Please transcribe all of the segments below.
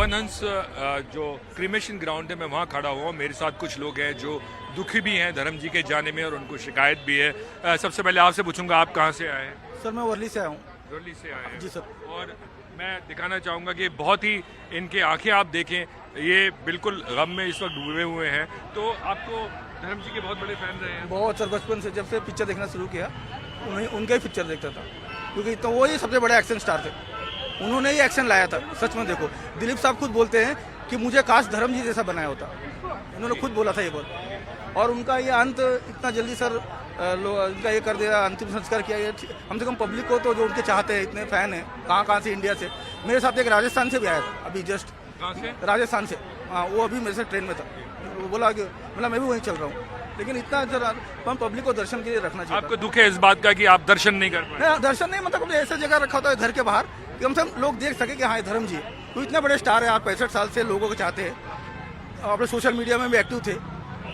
One हंस जो cremation ground है मैं वहाँ खड़ा हुआ हूँ। मेरे साथ कुछ लोग हैं जो दुखी भी हैं धर्म जी के जाने में और उनको शिकायत भी है। सबसे पहले आपसे पूछूंगा, आप कहाँ से आए हैं? सर मैं वर्ली से आया हूँ। दिल्ली से आए हैं जी सर। और मैं दिखाना चाहूँगा कि बहुत ही इनके आंखें आप देखें, ये बिल्कुल गम में इस वक्त डूबे हुए हैं। तो आपको धर्म जी के बहुत बड़े फैन रहे हैं? बहुत सर, बचपन से जब से पिक्चर देखना शुरू किया उनका ही पिक्चर देखता था, क्योंकि तो वो ही सबसे बड़े एक्शन स्टार थे। उन्होंने ही एक्शन लाया था। सच में देखो, दिलीप साहब खुद बोलते हैं कि मुझे काश धर्म जी जैसा बनाया होता। उन्होंने खुद बोला था ये बात। और उनका ये अंत इतना जल्दी सर उनका ये कर दिया, अंतिम संस्कार किया। ये हम से कम पब्लिक को तो जो उनके चाहते हैं, इतने फैन हैं कहाँ से, इंडिया से। मेरे साथ एक राजस्थान से भी आया था अभी जस्ट। कहाँ से? राजस्थान से। हाँ, वो अभी मेरे से ट्रेन में था। वो बोला कि मतलब मैं भी वहीं चल रहा हूँ, लेकिन इतना जरा हम पब्लिक को दर्शन के लिए रखना चाहिए। आपको दुख है इस बात का कि आप दर्शन नहीं कर पाए? नहीं, दर्शन नहीं, मतलब ऐसा जगह रखा होता है घर के बाहर कि कम से कम लोग देख सके कि हाँ धर्म जी तो इतने बड़े स्टार है। आप 65 साल से लोगों को चाहते हैं, अपने सोशल मीडिया में भी एक्टिव थे,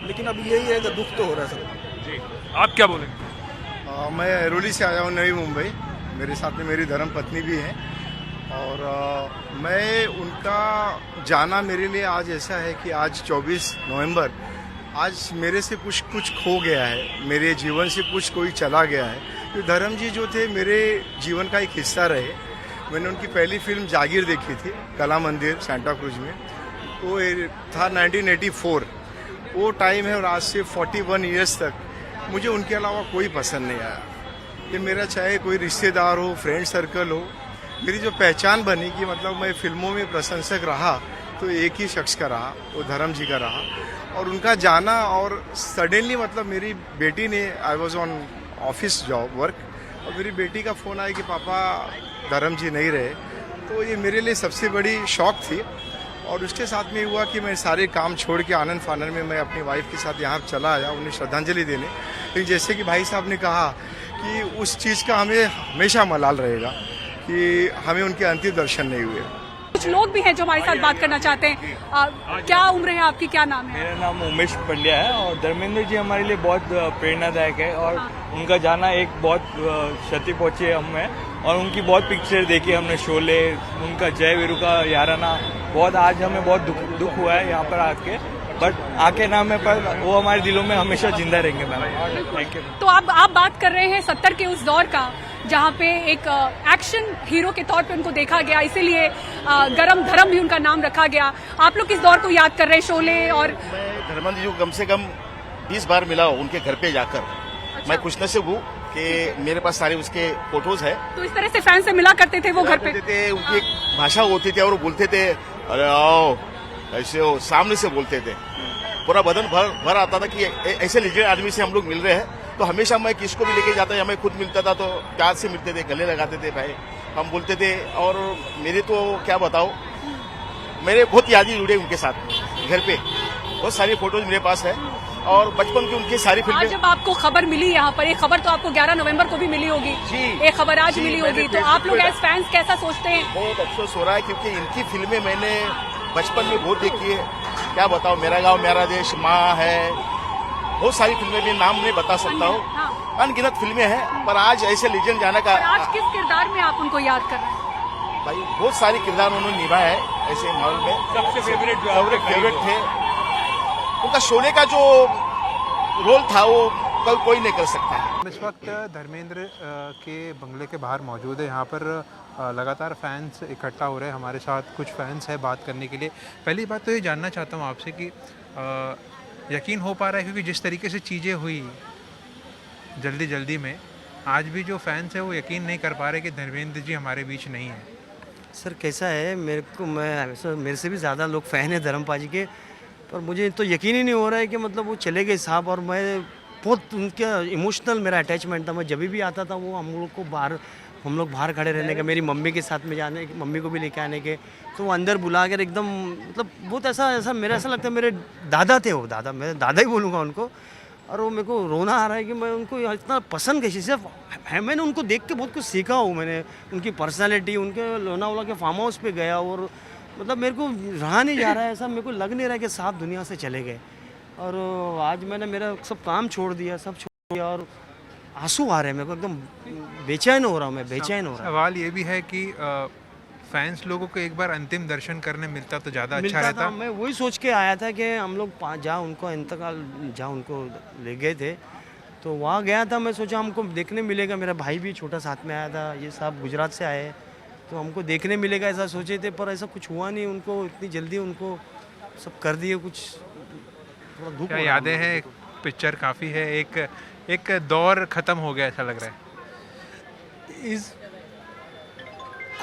लेकिन अब यही है कि दुख तो हो रहा है सर। जी, आप क्या बोलेंगे? मैं ऐरोली से आया हूँ, नई मुंबई। मेरे साथ में मेरी धर्म पत्नी भी है और मैं उनका जाना मेरे लिए आज ऐसा है कि आज 24 नवंबर, आज मेरे से कुछ खो गया है, मेरे जीवन से कुछ कोई चला गया है। तो धर्म जी जो थे मेरे जीवन का एक हिस्सा रहे। मैंने उनकी पहली फिल्म जागीर देखी थी कला मंदिर सेंटा क्रूज में, वो था 1984। वो टाइम है और आज से 41 ईयर्स तक मुझे उनके अलावा कोई पसंद नहीं आया। ये मेरा चाहे कोई रिश्तेदार हो, फ्रेंड सर्कल हो, मेरी जो पहचान बनी कि मतलब मैं फिल्मों में प्रशंसक रहा तो एक ही शख्स का रहा, वो धर्म जी का रहा। और उनका जाना और सडनली मतलब मेरी बेटी ने, I was on office job work, और मेरी बेटी का फ़ोन आया कि पापा धर्म जी नहीं रहे। तो ये मेरे लिए सबसे बड़ी शॉक थी। और उसके साथ में हुआ कि मैं सारे काम छोड़ के आनंद फानन में मैं अपनी वाइफ के साथ यहाँ चला आया उन्हें श्रद्धांजलि देने। लेकिन जैसे कि भाई साहब ने कहा कि उस चीज़ का हमें हमेशा मलाल रहेगा कि हमें उनके अंतिम दर्शन नहीं हुए। कुछ लोग भी हैं जो हमारे साथ बात करना चाहते हैं। क्या उम्र है आपकी, क्या नाम है? मेरा नाम उमेश पंड्या है और धर्मेंद्र जी हमारे लिए बहुत प्रेरणादायक है और उनका जाना एक बहुत क्षति पहुंची है हमें। और उनकी बहुत पिक्चर देखी हमने, शोले, उनका जय वीरू का याराना, बहुत आज हमें बहुत दुख हुआ है यहाँ पर आके। बट आके नाम है पर वो हमारे दिलों में हमेशा जिंदा रहेंगे मैम। Thank you. तो आप बात कर रहे हैं 70 के उस दौर का जहाँ पे एक एक्शन हीरो के तौर पे उनको देखा गया, इसीलिए गरम धर्म भी उनका नाम रखा गया। आप लोग किस दौर को याद कर रहे हैं, शोले? और मैं धर्मेंद्र जी को कम से कम 20 बार मिला हूँ उनके घर पे जाकर। अच्छा। मैं खुशनसीब हूँ कि मेरे पास सारे उसके फोटोज है। तो इस तरह से फैन से मिला करते थे वो घर पे? थे, उनकी एक भाषा होती थी और वो बोलते थे अरे आओ ऐसे हो, सामने से बोलते थे। पूरा बदन भर आता था कि ऐसे लीजेंड आदमी से हम लोग मिल रहे हैं। तो हमेशा मैं किसको भी लेके जाता या मैं खुद मिलता था तो प्यार से मिलते थे, गले लगाते थे, भाई हम बोलते थे। और मेरे तो क्या बताओ, मेरे बहुत यादें जुड़े उनके साथ। घर पे बहुत सारी फोटोज मेरे पास है और बचपन की उनकी सारी फिल्में। आज जब आपको खबर मिली यहाँ पर, एक खबर तो आपको 11 नवंबर को भी मिली होगी, एक खबर आज मिली होगी, तो आप लोग एज फैंस कैसा सोचते हैं? बहुत अफसोस हो रहा है क्योंकि इनकी फिल्में मैंने बचपन में बहुत देखी है। क्या बताओ, मेरा गाँव मेरा देश, माँ है, बहुत सारी फिल्में भी नाम नहीं बता सकता हूँ, अनगिनत फिल्में हैं। पर आज ऐसे लीजेंड जाने का, आज किस किरदार में आप उनको याद कर रहे हैं? भाई बहुत सारे किरदार उन्होंने निभाया है ऐसे माहौल में। सबसे फेवरेट थे उनका शोले का जो रोल था वो कोई नहीं कर सकता। इस वक्त धर्मेंद्र के बंगले के बाहर मौजूद है। यहाँ पर लगातार फैंस इकट्ठा हो रहे हैं। हमारे साथ कुछ फैंस हैं बात करने के लिए। पहली बात तो ये जानना चाहता हूँ आपसे कि यकीन हो पा रहा है, क्योंकि जिस तरीके से चीज़ें हुई जल्दी में, आज भी जो फैंस है वो यकीन नहीं कर पा रहे कि धर्मेंद्र जी हमारे बीच नहीं है। सर कैसा है, मेरे से भी ज़्यादा लोग फ़ैन हैं धर्मपा जी के, पर मुझे तो यकीन ही नहीं हो रहा है कि मतलब वो चले गए साहब। और मैं बहुत उनका इमोशनल मेरा अटैचमेंट था। मैं जब भी आता था वो हम लोग बाहर खड़े रहने का, मेरी मम्मी के साथ में जाने, मम्मी को भी लेके आने के, तो वो अंदर बुला कर एकदम मतलब बहुत ऐसा मेरा ऐसा लगता है मेरे दादा थे वो, मैं दादा ही बोलूँगा उनको। और वो मेरे को रोना आ रहा है कि मैं उनको इतना पसंद कैसे, सिर्फ मैंने उनको देख के बहुत कुछ सीखा हूँ। मैंने उनकी पर्सनैलिटी, उनके लोनावाला के फार्म हाउस पे गया और मतलब मेरे को रहा नहीं जा रहा है, ऐसा मेरे को लग नहीं रहा है कि साहब दुनिया से चले गए। और आज मैंने मेरा सब काम छोड़ दिया, सब छोड़ दिया और आंसू आ रहे हैं मेरे को, एकदम बेचैन हो रहा हूँ मैं, बेचैन हो रहा हूँ। सवाल ये भी है कि फैंस लोगों को एक बार अंतिम दर्शन करने मिलता तो ज़्यादा अच्छा मिलता रहता। था। मैं वही सोच के आया था कि हम लोग जहाँ उनको इंतकाल, जहाँ उनको ले गए थे, तो वहाँ गया था। मैं सोचा हमको देखने मिलेगा, मेरा भाई भी छोटा साथ में आया था, ये सब गुजरात से आए हैं, तो हमको देखने मिलेगा ऐसा सोचे थे, पर ऐसा कुछ हुआ नहीं। उनको इतनी जल्दी उनको सब कर दिए, कुछ थोड़ा दुख क्या हो रहा यादें हैं? पिक्चर काफ़ी है, एक दौर ख़त्म हो गया ऐसा लग रहा है। इस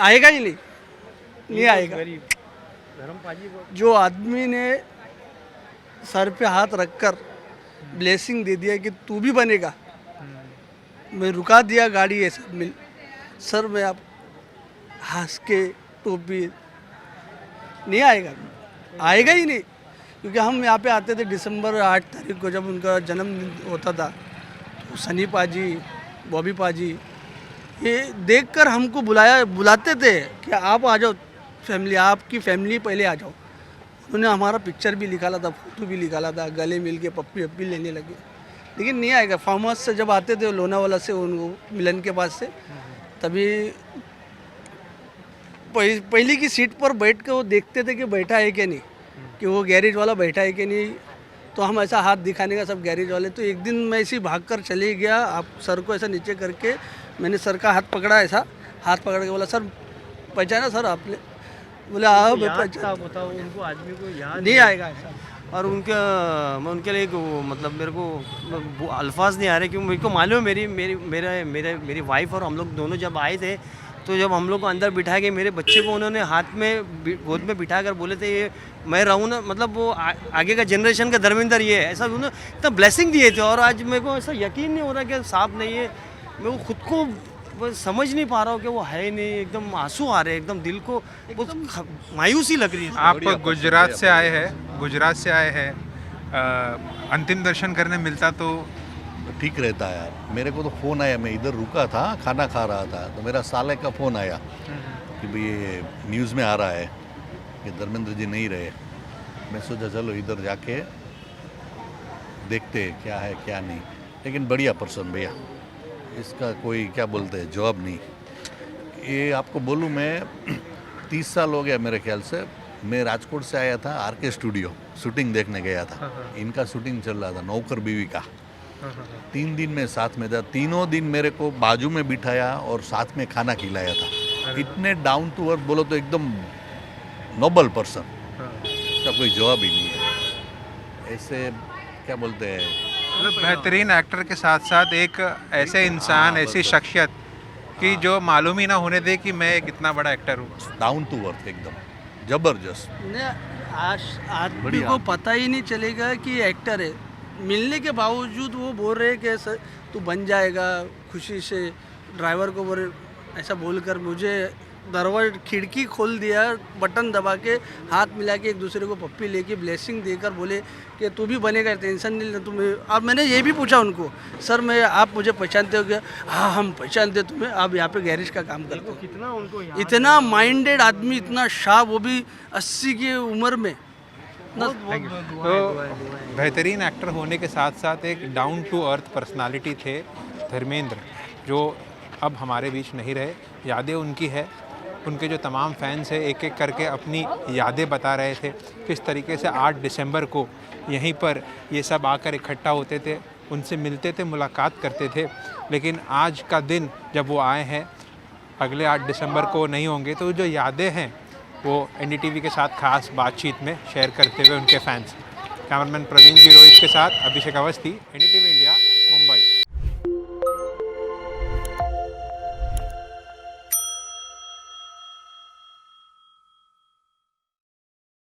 आएगा ही नहीं आएगा। जो आदमी ने सर पे हाथ रखकर ब्लेसिंग दे दिया कि तू भी बनेगा, मैं रुका दिया गाड़ी ऐसा मिल सर में, आप हंस के टोपी, नहीं आएगा, आएगा ही नहीं। क्योंकि हम यहाँ पे आते थे दिसंबर 8 तारीख को, जब उनका जन्मदिन होता था, तो सनी पाजी, बॉबी पाजी ये देखकर हमको बुलाते थे कि आप आ जाओ फैमिली, आपकी फैमिली पहले आ जाओ। उन्होंने हमारा पिक्चर भी निकाला था, फोटो भी निकाला था, गले मिल के पप्पी अप्पी लेने लगे। लेकिन नहीं आएगा। फार्म हाउस से जब आते थे लोनावाला से, उनको मिलन के पास से, तभी पहली की सीट पर बैठ के वो देखते थे कि बैठा है कि नहीं, कि वो गैरेज वाला बैठा है कि नहीं। तो हम ऐसा हाथ दिखाने का सब गैरेज वाले। तो एक दिन मैं ऐसे ही भाग कर चले गया, आप सर को ऐसा नीचे करके मैंने सर का हाथ पकड़ा, ऐसा हाथ पकड़ के बोला, सर पहचाना सर आपने? बोले हाँ मैं पहचाना। बताओ उनको, आदमी को याद नहीं आएगा ऐसा। और मैं उनके लिए मतलब मेरे को अल्फाज नहीं आ रहे, क्योंकि मेरे को मालूम है मेरी वाइफ और हम लोग दोनों जब आए थे, तो जब हम लोग को अंदर बिठा के मेरे बच्चे को उन्होंने हाथ में गोद में बिठा कर बोले थे ये मैं रहूँ ना, मतलब वो आगे का जनरेशन का धर्मेंद्र ये है, ऐसा उन्होंने इतना ब्लेसिंग दिए थे। और आज मेरे को ऐसा यकीन नहीं हो रहा कि साहब नहीं है, मैं वो खुद को समझ नहीं पा रहा हूँ कि वो है नहीं। एकदम आंसू आ रहे हैं, एकदम दिल को मायूसी लग रही है। आप गुजरात से आए हैं, अंतिम दर्शन करने मिलता तो ठीक रहता है यार। मेरे को तो फ़ोन आया, मैं इधर रुका था, खाना खा रहा था, तो मेरा साले का फ़ोन आया कि भाई ये न्यूज़ में आ रहा है कि धर्मेंद्र जी नहीं रहे। मैं सोचा चलो इधर जाके देखते क्या है क्या नहीं। लेकिन बढ़िया पर्सन भैया, इसका कोई क्या बोलते हैं जवाब नहीं। ये आपको बोलूँ मैं 30 साल हो गया मेरे ख्याल से। मैं राजकोट से आया था, आरके स्टूडियो शूटिंग देखने गया था। इनका शूटिंग चल रहा था नौकर बीवी का। 3 दिन में साथ में था, तीनों दिन मेरे को बाजू में बिठाया और साथ में खाना खिलाया था। इतने डाउन टू अर्थ बोलो तो एकदम नोबल पर्सन, इसका कोई जवाब ही नहीं है। ऐसे क्या बोलते हैं, मतलब बेहतरीन एक्टर के साथ साथ एक ऐसे इंसान, ऐसी शख्सियत कि जो मालूम ही ना होने दे कि मैं एक इतना बड़ा एक्टर हूँ। डाउन टू अर्थ एकदम जबरदस्त। आदमी को पता ही नहीं चलेगा कि एक्टर है। मिलने के बावजूद वो बोल रहे कि सर तू बन जाएगा, खुशी से ड्राइवर को बोल, ऐसा बोलकर मुझे दरवाजा खिड़की खोल दिया, बटन दबा के हाथ मिला के एक दूसरे को पप्पी लेके ब्लेसिंग देकर बोले कि तू भी बनेगा, टेंशन नहीं ले तुम्हें। अब मैंने ये भी पूछा उनको, सर मैं आप मुझे पहचानते हो क्या? हाँ हम पहचानते तुम्हें, आप यहाँ पे गैरेज का काम करते हो। कितना उनको इतना माइंडेड आदमी, इतना शाह, वो भी 80 की उम्र में। तो बेहतरीन एक्टर होने के साथ साथ एक डाउन टू अर्थ पर्सनालिटी थे धर्मेंद्र, जो अब हमारे बीच नहीं रहे। यादें उनकी है, उनके जो तमाम फैंस हैं एक एक करके अपनी यादें बता रहे थे, किस तरीके से 8 दिसंबर को यहीं पर ये सब आकर इकट्ठा होते थे, उनसे मिलते थे, मुलाकात करते थे। लेकिन आज का दिन जब वो आए हैं, अगले 8 दिसंबर को नहीं होंगे, तो जो यादें हैं वो NDTV के साथ खास बातचीत में शेयर करते हुए उनके फैंस। कैमरामैन प्रवीण जी रोहित के साथ अभिषेक अवस्थी, NDTV इंडिया।